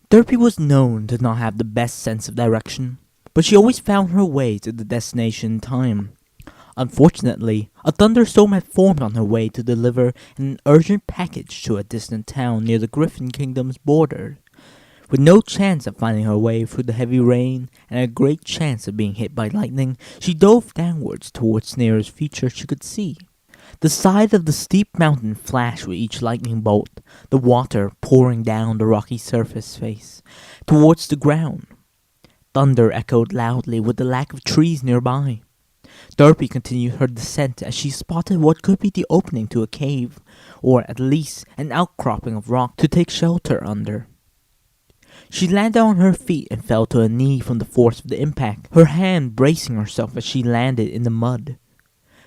Derpy was known to not have the best sense of direction, but she always found her way to the destination in time. Unfortunately, a thunderstorm had formed on her way to deliver an urgent package to a distant town near the Griffin Kingdom's border. With no chance of finding her way through the heavy rain and a great chance of being hit by lightning, she dove downwards towards the nearest feature she could see. The side of the steep mountain flashed with each lightning bolt, the water pouring down the rocky surface face towards the ground. Thunder echoed loudly with the lack of trees nearby. Derpy continued her descent as she spotted what could be the opening to a cave, or at least an outcropping of rock to take shelter under. She landed on her feet and fell to her knee from the force of the impact, her hand bracing herself as she landed in the mud.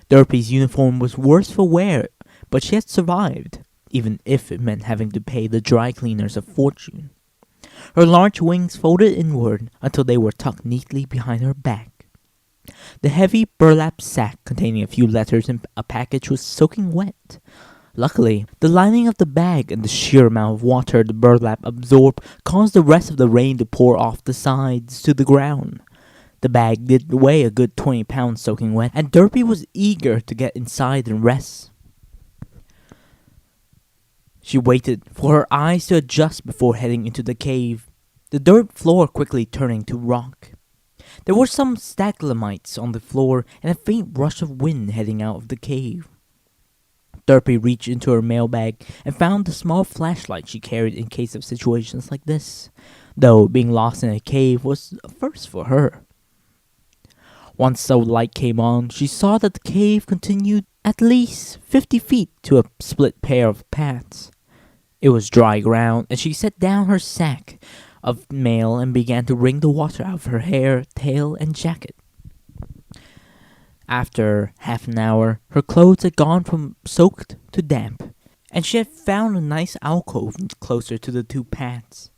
Derpy's uniform was worse for wear, but she had survived, even if it meant having to pay the dry cleaners a fortune. Her large wings folded inward until they were tucked neatly behind her back. The heavy burlap sack containing a few letters and a package was soaking wet. Luckily, the lining of the bag and the sheer amount of water the burlap absorbed caused the rest of the rain to pour off the sides to the ground. The bag did weigh a good 20 pounds soaking wet, and Derpy was eager to get inside and rest. She waited for her eyes to adjust before heading into the cave, the dirt floor quickly turning to rock. There were some stalagmites on the floor and a faint rush of wind heading out of the cave. Derpy reached into her mailbag and found the small flashlight she carried in case of situations like this, though being lost in a cave was a first for her. Once the light came on, she saw that the cave continued at least 50 feet to a split pair of paths. It was dry ground, and she set down her sack of mail and began to wring the water out of her hair, tail, and jacket. After half an hour, her clothes had gone from soaked to damp, and she had found a nice alcove closer to the two paths.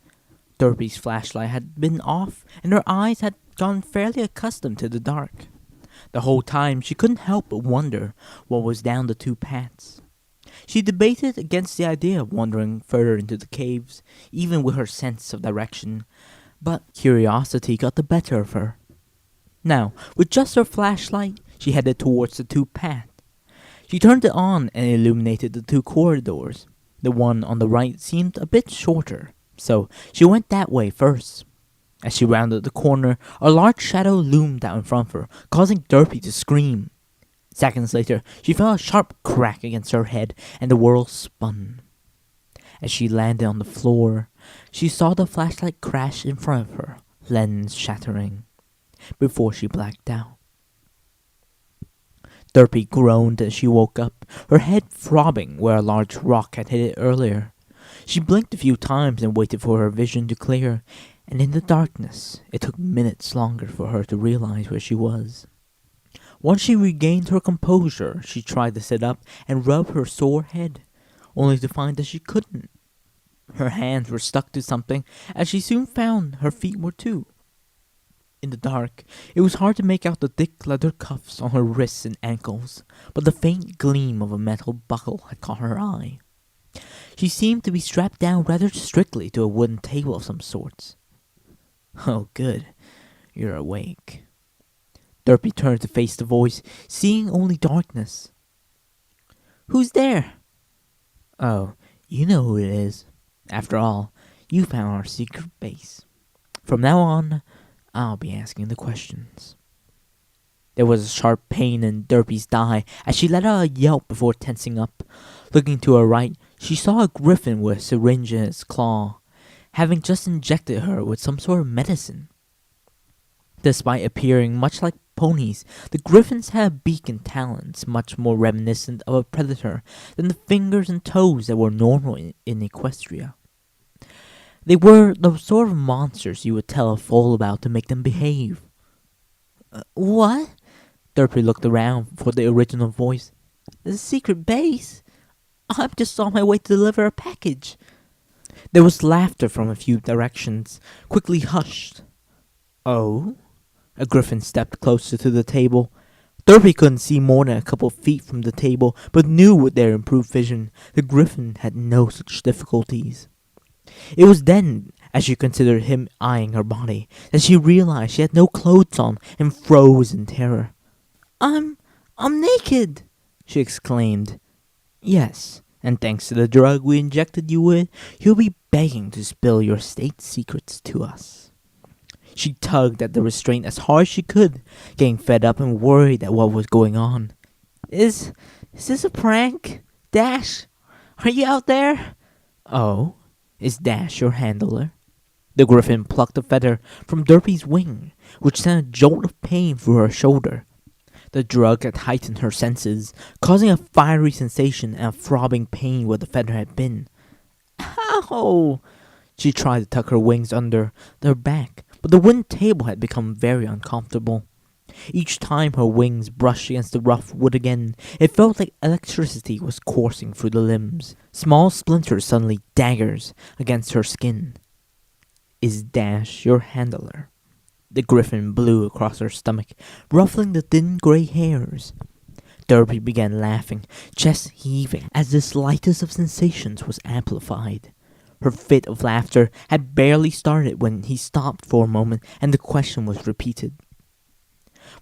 Derpy's flashlight had been off, and her eyes had gotten fairly accustomed to the dark. The whole time, she couldn't help but wonder what was down the two paths. She debated against the idea of wandering further into the caves, even with her sense of direction, but curiosity got the better of her. Now, with just her flashlight, she headed towards the two paths. She turned it on and illuminated the two corridors. The one on the right seemed a bit shorter, so she went that way first. As she rounded the corner, a large shadow loomed out in front of her, causing Derpy to scream. Seconds later, she felt a sharp crack against her head, and the world spun. As she landed on the floor, she saw the flashlight crash in front of her, lens shattering, before she blacked out. Derpy groaned as she woke up, her head throbbing where a large rock had hit it earlier. She blinked a few times and waited for her vision to clear, and in the darkness, it took minutes longer for her to realize where she was. Once she regained her composure, she tried to sit up and rub her sore head, only to find that she couldn't. Her hands were stuck to something, and she soon found her feet were too. In the dark, it was hard to make out the thick leather cuffs on her wrists and ankles, but the faint gleam of a metal buckle had caught her eye. She seemed to be strapped down rather strictly to a wooden table of some sorts. "Oh, good. You're awake." Derpy turned to face the voice, seeing only darkness. "Who's there?" "Oh, you know who it is. After all, you found our secret base. From now on, I'll be asking the questions." There was a sharp pain in Derpy's thigh as she let out a yelp before tensing up. Looking to her right, she saw a griffin with a syringe in its claw, having just injected her with some sort of medicine. Despite appearing much like ponies, the griffins had a beak and talons much more reminiscent of a predator than the fingers and toes that were normal in Equestria. They were the sort of monsters you would tell a foal about to make them behave. What?" Derpy looked around for the original voice. "The secret base? I'm just on my way to deliver a package." There was laughter from a few directions, quickly hushed. "Oh?" A griffin stepped closer to the table. Derpy couldn't see more than a couple of feet from the table, but knew with their improved vision, the griffin had no such difficulties. It was then, as she considered him eyeing her body, that she realized she had no clothes on and froze in terror. I'm naked, she exclaimed. Yes, and thanks to the drug we injected you with, you'll be begging to spill your state secrets to us. She tugged at the restraint as hard as she could, getting fed up and worried at what was going on. Is this a prank? Dash, are you out there? Oh, is Dash your handler? The griffin plucked a feather from Derpy's wing, which sent a jolt of pain through her shoulder. The drug had heightened her senses, causing a fiery sensation and a throbbing pain where the feather had been. Ow! She tried to tuck her wings under their back, but the wooden table had become very uncomfortable. Each time her wings brushed against the rough wood again, it felt like electricity was coursing through the limbs. Small splinters suddenly daggers against her skin. Is Dash your handler? The griffin blew across her stomach, ruffling the thin grey hairs. Derpy began laughing, chest heaving, as the slightest of sensations was amplified. Her fit of laughter had barely started when he stopped for a moment and the question was repeated.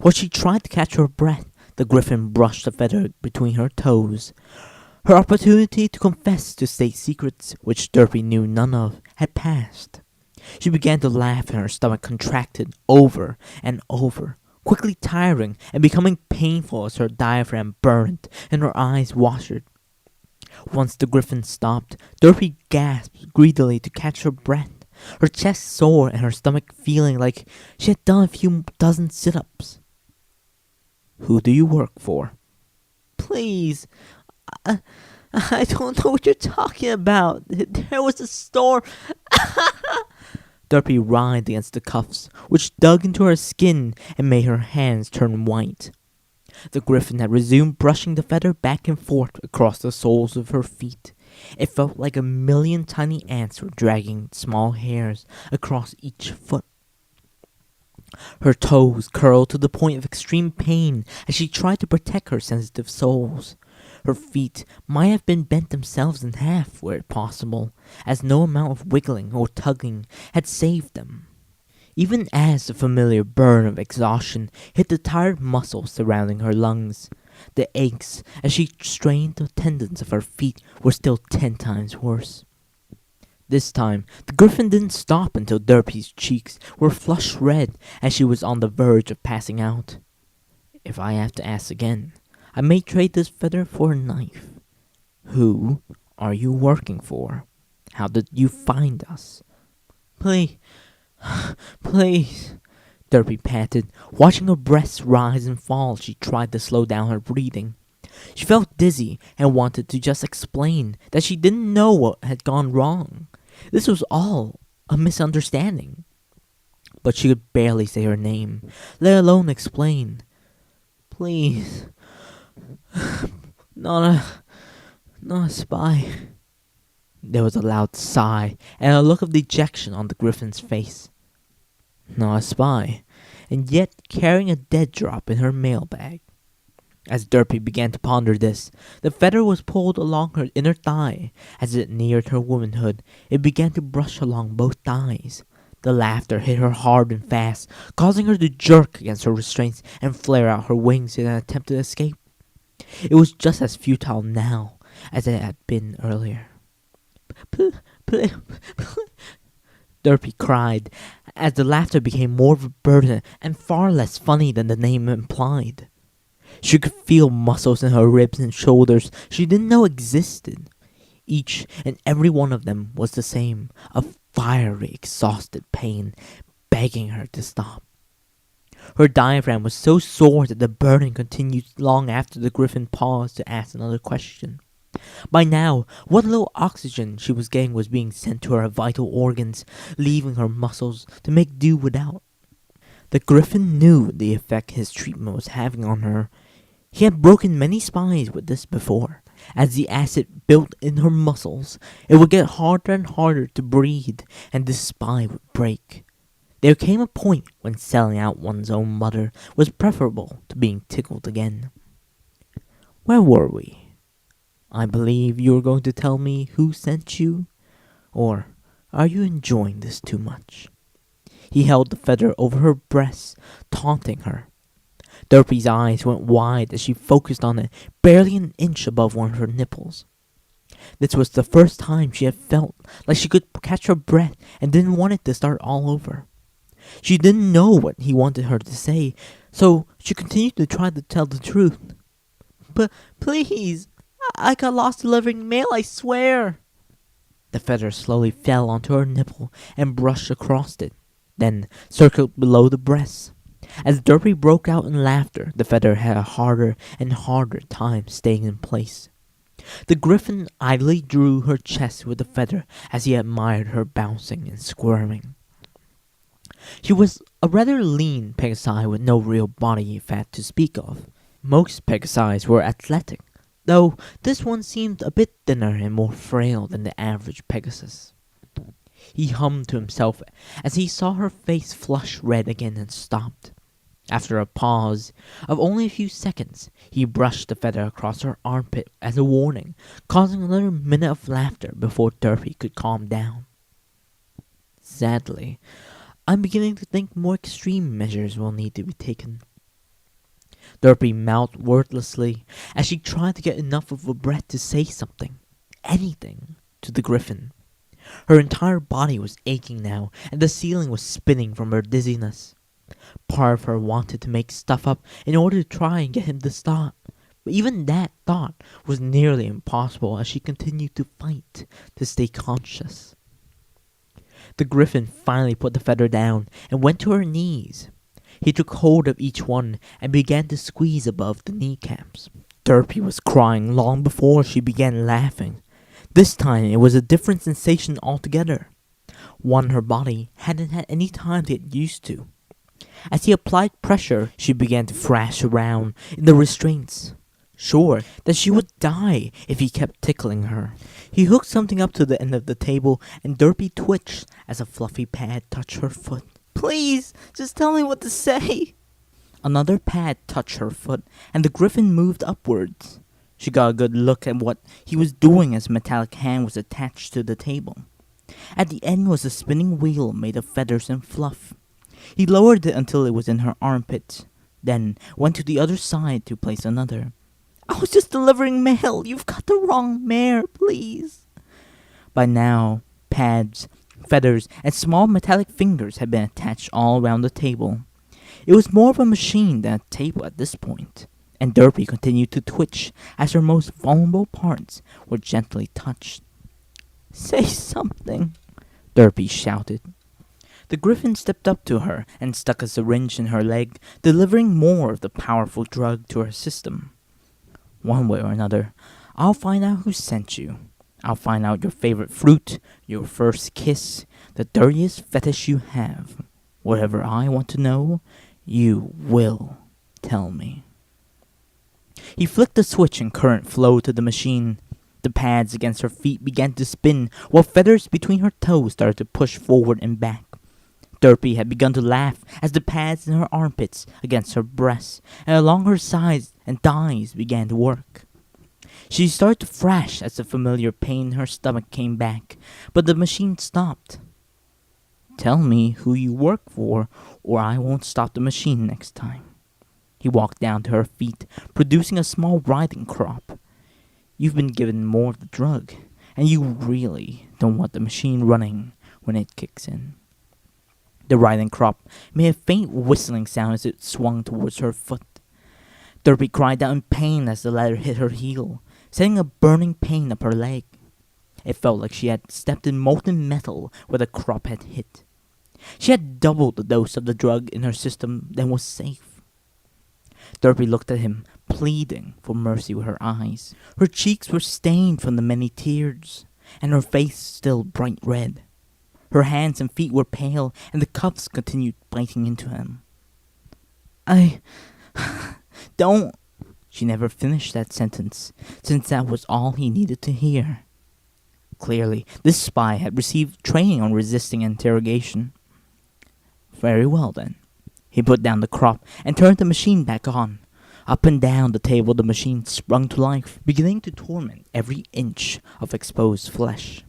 While she tried to catch her breath, the griffin brushed the feather between her toes. Her opportunity to confess to state secrets, which Derpy knew none of, had passed. She began to laugh and her stomach contracted over and over, quickly tiring and becoming painful as her diaphragm burned and her eyes watered. Once the griffin stopped, Derpy gasped greedily to catch her breath, her chest sore and her stomach feeling like she had done a few dozen sit-ups. Who do you work for? Please, I don't know what you're talking about. There was a storm. Derpy writhed against the cuffs, which dug into her skin and made her hands turn white. The griffin had resumed brushing the feather back and forth across the soles of her feet. It felt like a million tiny ants were dragging small hairs across each foot. Her toes curled to the point of extreme pain as she tried to protect her sensitive soles. Her feet might have been bent themselves in half were it possible, as no amount of wiggling or tugging had saved them. Even as the familiar burn of exhaustion hit the tired muscles surrounding her lungs, the aches as she strained the tendons of her feet were still 10 times worse. This time, the griffin didn't stop until Derpy's cheeks were flush red as she was on the verge of passing out. If I have to ask again, I may trade this feather for a knife. Who are you working for? How did you find us? Please, please, Derpy panted, watching her breaths rise and fall as she tried to slow down her breathing. She felt dizzy and wanted to just explain that she didn't know what had gone wrong. This was all a misunderstanding. But she could barely say her name, let alone explain. Please, not a spy. There was a loud sigh and a look of dejection on the griffin's face. Not a spy, and yet carrying a dead drop in her mailbag. As Derpy began to ponder this, the feather was pulled along her inner thigh. As it neared her womanhood, it began to brush along both thighs. The laughter hit her hard and fast, causing her to jerk against her restraints and flare out her wings in an attempt to escape. It was just as futile now as it had been earlier. Derpy cried, as the laughter became more of a burden and far less funny than the name implied. She could feel muscles in her ribs and shoulders she didn't know existed. Each and every one of them was the same, a fiery, exhausted pain, begging her to stop. Her diaphragm was so sore that the burning continued long after the griffin paused to ask another question. By now, what little oxygen she was getting was being sent to her vital organs, leaving her muscles to make do without. The griffin knew the effect his treatment was having on her. He had broken many spies with this before. As the acid built in her muscles, it would get harder and harder to breathe, and the spy would break. There came a point when selling out one's own mother was preferable to being tickled again. Where were we? I believe you were going to tell me who sent you? Or Are you enjoying this too much? He held the feather over her breast, taunting her. Derpy's eyes went wide as she focused on it, barely an inch above one of her nipples. This was the first time she had felt like she could catch her breath and didn't want it to start all over. She didn't know what he wanted her to say, so she continued to try to tell the truth. But please, I got lost delivering mail, I swear. The feather slowly fell onto her nipple and brushed across it, then circled below the breast. As Derpy broke out in laughter, the feather had a harder and harder time staying in place. The griffin idly drew her chest with the feather as he admired her bouncing and squirming. She was a rather lean Pegasi with no real body fat to speak of. Most Pegasis were athletic, though this one seemed a bit thinner and more frail than the average Pegasus. He hummed to himself as he saw her face flush red again and stopped. After a pause of only a few seconds, he brushed the feather across her armpit as a warning, causing another minute of laughter before Derpy could calm down. Sadly, I'm beginning to think more extreme measures will need to be taken. Derpy mouthed wordlessly as she tried to get enough of a breath to say something, anything, to the griffin. Her entire body was aching now, and the ceiling was spinning from her dizziness. Part of her wanted to make stuff up in order to try and get him to stop, but even that thought was nearly impossible as she continued to fight to stay conscious. The griffin finally put the feather down and went to her knees. He took hold of each one and began to squeeze above the kneecaps. Derpy was crying long before she began laughing. This time it was a different sensation altogether, one her body hadn't had any time to get used to. As he applied pressure, she began to thrash around in the restraints, sure that she would die if he kept tickling her. He hooked something up to the end of the table, and Derpy twitched as a fluffy pad touched her foot. Please, just tell me what to say. Another pad touched her foot, and the griffin moved upwards. She got a good look at what he was doing as a metallic hand was attached to the table. At the end was a spinning wheel made of feathers and fluff. He lowered it until it was in her armpit, then went to the other side to place another. I was just delivering mail. You've got the wrong mare, please. By now, pads, feathers, and small metallic fingers had been attached all around the table. It was more of a machine than a table at this point, and Derpy continued to twitch as her most vulnerable parts were gently touched. Say something, Derpy shouted. The griffin stepped up to her and stuck a syringe in her leg, delivering more of the powerful drug to her system. One way or another, I'll find out who sent you. I'll find out your favorite fruit, your first kiss, the dirtiest fetish you have. Whatever I want to know, you will tell me. He flicked the switch and current flowed to the machine. The pads against her feet began to spin, while feathers between her toes started to push forward and back. Derpy had begun to laugh as the pads in her armpits, against her breasts, and along her sides and thighs began to work. She started to thrash as the familiar pain in her stomach came back, but the machine stopped. Tell me who you work for, or I won't stop the machine next time. He walked down to her feet, producing a small riding crop. You've been given more of the drug, and you really don't want the machine running when it kicks in. The riding crop made a faint whistling sound as it swung towards her foot. Derpy cried out in pain as the ladder hit her heel, sending a burning pain up her leg. It felt like she had stepped in molten metal where the crop had hit. She had doubled the dose of the drug in her system than was safe. Derpy looked at him, pleading for mercy with her eyes. Her cheeks were stained from the many tears, and her face still bright red. Her hands and feet were pale, and the cuffs continued biting into him. I don't... She never finished that sentence, since that was all he needed to hear. Clearly, this spy had received training on resisting interrogation. Very well, then. He put down the crop and turned the machine back on. Up and down the table the machine sprung to life, beginning to torment every inch of exposed flesh.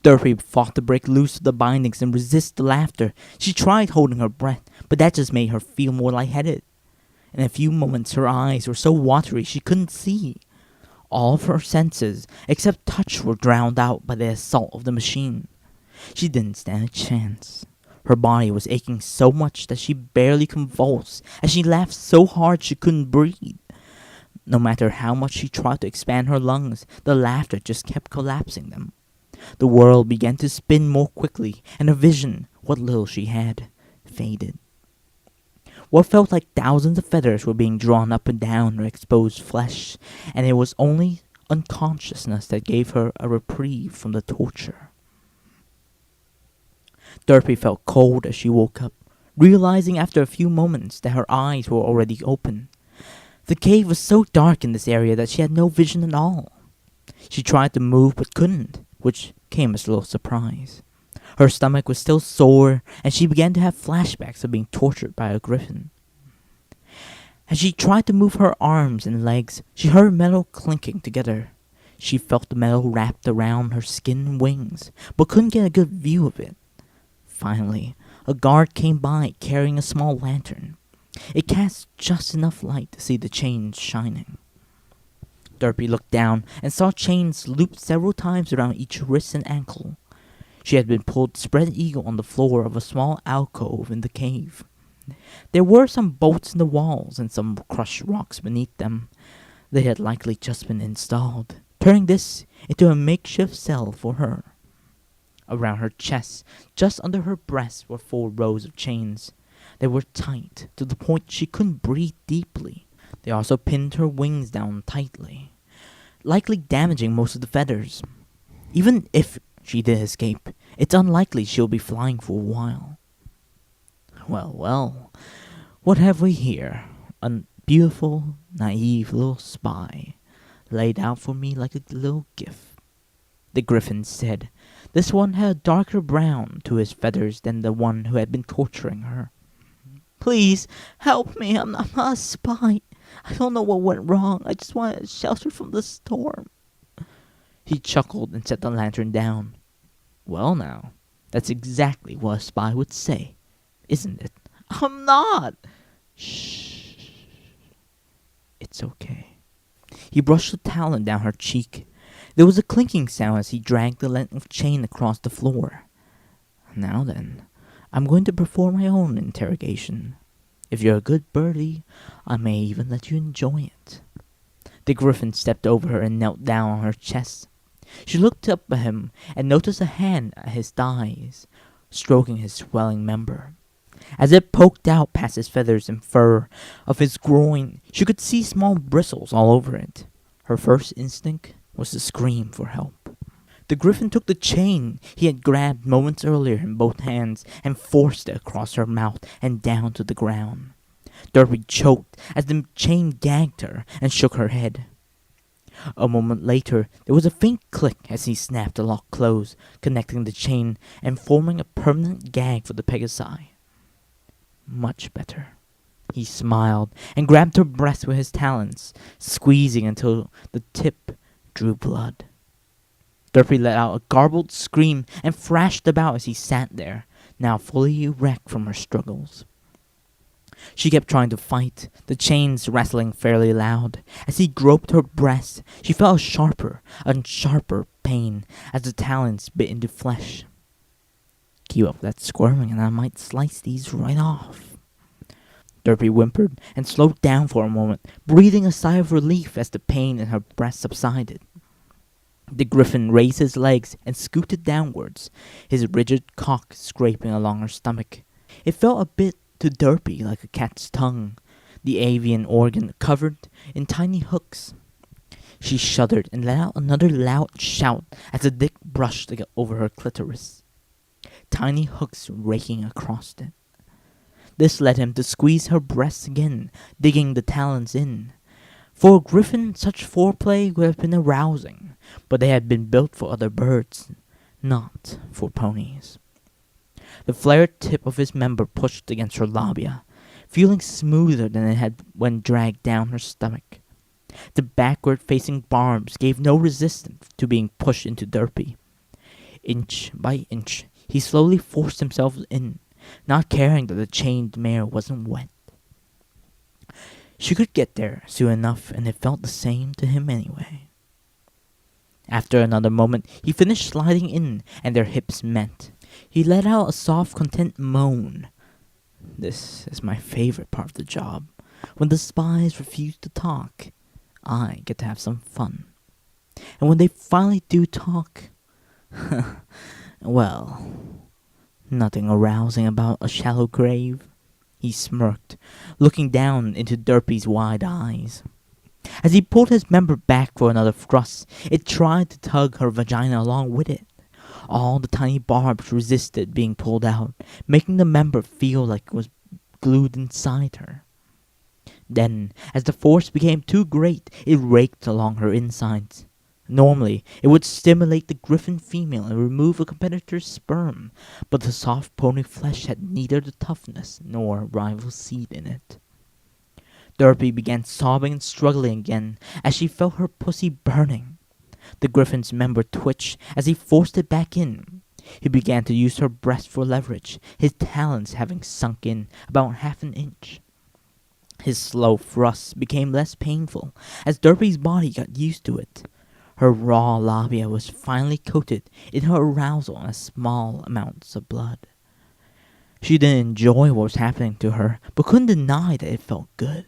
Derpy fought to break loose of the bindings and resist the laughter. She tried holding her breath, but that just made her feel more lightheaded. In a few moments, her eyes were so watery she couldn't see. All of her senses, except touch, were drowned out by the assault of the machine. She didn't stand a chance. Her body was aching so much that she barely convulsed, as she laughed so hard she couldn't breathe. No matter how much she tried to expand her lungs, the laughter just kept collapsing them. The world began to spin more quickly, and her vision, what little she had, faded. What felt like thousands of feathers were being drawn up and down her exposed flesh, and it was only unconsciousness that gave her a reprieve from the torture. Derpy felt cold as she woke up, realizing after a few moments that her eyes were already open. The cave was so dark in this area that she had no vision at all. She tried to move but couldn't, which came as a little surprise. Her stomach was still sore, and she began to have flashbacks of being tortured by a griffin. As she tried to move her arms and legs, she heard metal clinking together. She felt the metal wrapped around her skin and wings, but couldn't get a good view of it. Finally, a guard came by carrying a small lantern. It cast just enough light to see the chains shining. Derpy looked down and saw chains looped several times around each wrist and ankle. She had been pulled spread eagle on the floor of a small alcove in the cave. There were some bolts in the walls and some crushed rocks beneath them. They had likely just been installed, turning this into a makeshift cell for her. Around her chest, just under her breast, were 4 rows of chains. They were tight, to the point she couldn't breathe deeply. They also pinned her wings down tightly, likely damaging most of the feathers. Even if she did escape, it's unlikely she'll be flying for a while. Well, what have we here? A beautiful, naive little spy, laid out for me like a little gift. The griffin said. This one had a darker brown to his feathers than the one who had been torturing her. Please, help me, I'm not a spy. I don't know what went wrong, I just wanted shelter from the storm. He chuckled and set the lantern down. Well now, that's exactly what a spy would say, isn't it? I'm not! Shh. It's okay. He brushed the talon down her cheek. There was a clinking sound as he dragged the length of chain across the floor. Now then, I'm going to perform my own interrogation. If you're a good birdie, I may even let you enjoy it. The griffin stepped over her and knelt down on her chest. She looked up at him and noticed a hand at his thighs, stroking his swelling member. As it poked out past his feathers and fur of his groin, she could see small bristles all over it. Her first instinct was to scream for help. The griffin took the chain he had grabbed moments earlier in both hands and forced it across her mouth and down to the ground. Derpy choked as the chain gagged her and shook her head. A moment later, there was a faint click as he snapped the lock closed, connecting the chain and forming a permanent gag for the Pegasi. Much better. He smiled and grabbed her breast with his talons, squeezing until the tip drew blood. Derpy let out a garbled scream and thrashed about as he sat there, now fully erect from her struggles. She kept trying to fight, the chains rattling fairly loud. As he groped her breast, she felt a sharper and sharper pain as the talons bit into flesh. Keep up that squirming and I might slice these right off. Derpy whimpered and slowed down for a moment, breathing a sigh of relief as the pain in her breast subsided. The griffin raised his legs and scooted downwards, his rigid cock scraping along her stomach. It felt a bit to Derpy like a cat's tongue, the avian organ covered in tiny hooks. She shuddered and let out another loud shout as the dick brushed over her clitoris, tiny hooks raking across it. This led him to squeeze her breasts again, digging the talons in. For a griffin, such foreplay would have been arousing, but they had been built for other birds, not for ponies. The flared tip of his member pushed against her labia, feeling smoother than it had when dragged down her stomach. The backward-facing barbs gave no resistance to being pushed into Derpy. Inch by inch, he slowly forced himself in, not caring that the chained mare wasn't wet. She could get there soon enough, and it felt the same to him anyway. After another moment, he finished sliding in, and their hips met. He let out a soft, content moan. This is my favorite part of the job. When the spies refuse to talk, I get to have some fun. And when they finally do talk, well, nothing arousing about a shallow grave. He smirked, looking down into Derpy's wide eyes. As he pulled his member back for another thrust, it tried to tug her vagina along with it. All the tiny barbs resisted being pulled out, making the member feel like it was glued inside her. Then, as the force became too great, it raked along her insides. Normally, it would stimulate the griffin female and remove a competitor's sperm, but the soft pony flesh had neither the toughness nor rival seed in it. Derpy began sobbing and struggling again as she felt her pussy burning. The griffin's member twitched as he forced it back in. He began to use her breast for leverage, his talons having sunk in about half an inch. His slow thrusts became less painful as Derpy's body got used to it. Her raw labia was finally coated in her arousal and small amounts of blood. She didn't enjoy what was happening to her, but couldn't deny that it felt good.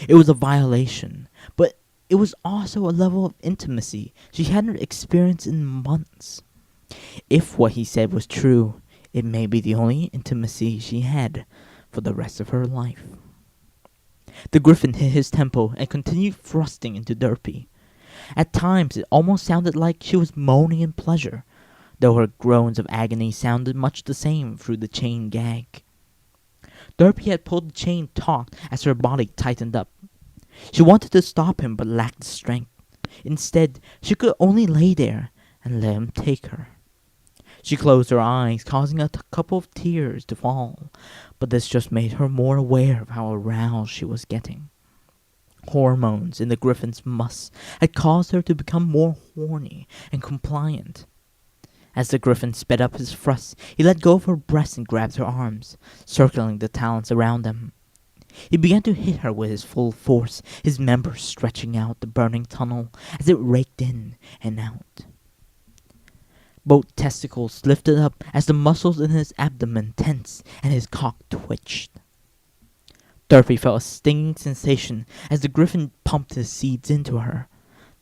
It was a violation, but it was also a level of intimacy she hadn't experienced in months. If what he said was true, it may be the only intimacy she had for the rest of her life. The griffin hit his temple and continued thrusting into Derpy. At times it almost sounded like she was moaning in pleasure, though her groans of agony sounded much the same through the chain gag. Derpy had pulled the chain taut as her body tightened up. She wanted to stop him but lacked the strength. Instead, she could only lay there and let him take her. She closed her eyes, causing a couple of tears to fall, but this just made her more aware of how aroused she was getting. Hormones in the griffin's muss had caused her to become more horny and compliant. As the griffin sped up his thrust, he let go of her breast and grabbed her arms, circling the talons around them. He began to hit her with his full force, his members stretching out the burning tunnel as it raked in and out. Both testicles lifted up as the muscles in his abdomen tensed and his cock twitched. Derpy felt a stinging sensation as the griffin pumped his seeds into her.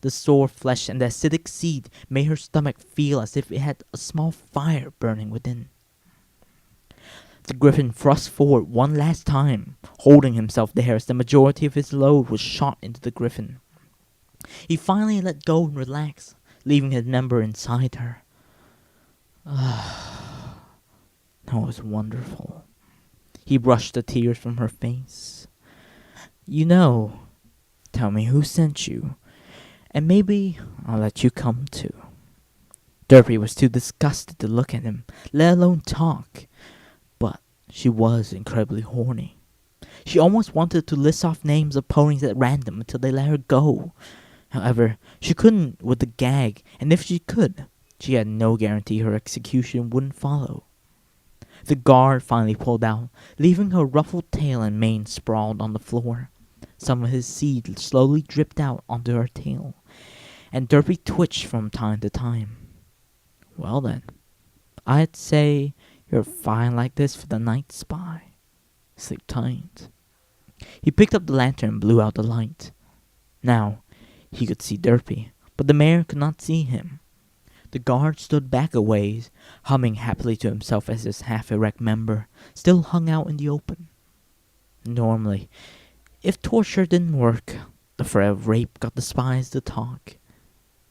The sore flesh and the acidic seed made her stomach feel as if it had a small fire burning within. The griffin thrust forward one last time, holding himself there as the majority of his load was shot into the griffin. He finally let go and relaxed, leaving his member inside her. That was wonderful. He brushed the tears from her face. You know, tell me who sent you, and maybe I'll let you come too. Derpy was too disgusted to look at him, let alone talk, but she was incredibly horny. She almost wanted to list off names of ponies at random until they let her go. However, she couldn't with the gag, and if she could, she had no guarantee her execution wouldn't follow. The guard finally pulled out, leaving her ruffled tail and mane sprawled on the floor. Some of his seed slowly dripped out onto her tail, and Derpy twitched from time to time. Well then, I'd say you're fine like this for the night, spy. Sleep tight. He picked up the lantern and blew out the light. Now, he could see Derpy, but the mare could not see him. The guard stood back a ways, humming happily to himself as his half-erect member still hung out in the open. Normally, if torture didn't work, the threat of rape got the spies to talk.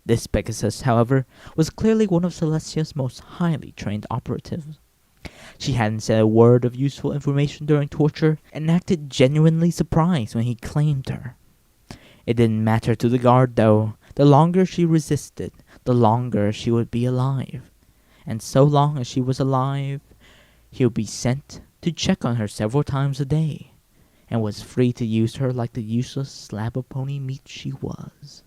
This Pegasus, however, was clearly one of Celestia's most highly trained operatives. She hadn't said a word of useful information during torture and acted genuinely surprised when he claimed her. It didn't matter to the guard, though. The longer she resisted, the longer she would be alive. And so long as she was alive, he would be sent to check on her several times a day, and was free to use her like the useless slab of pony meat she was.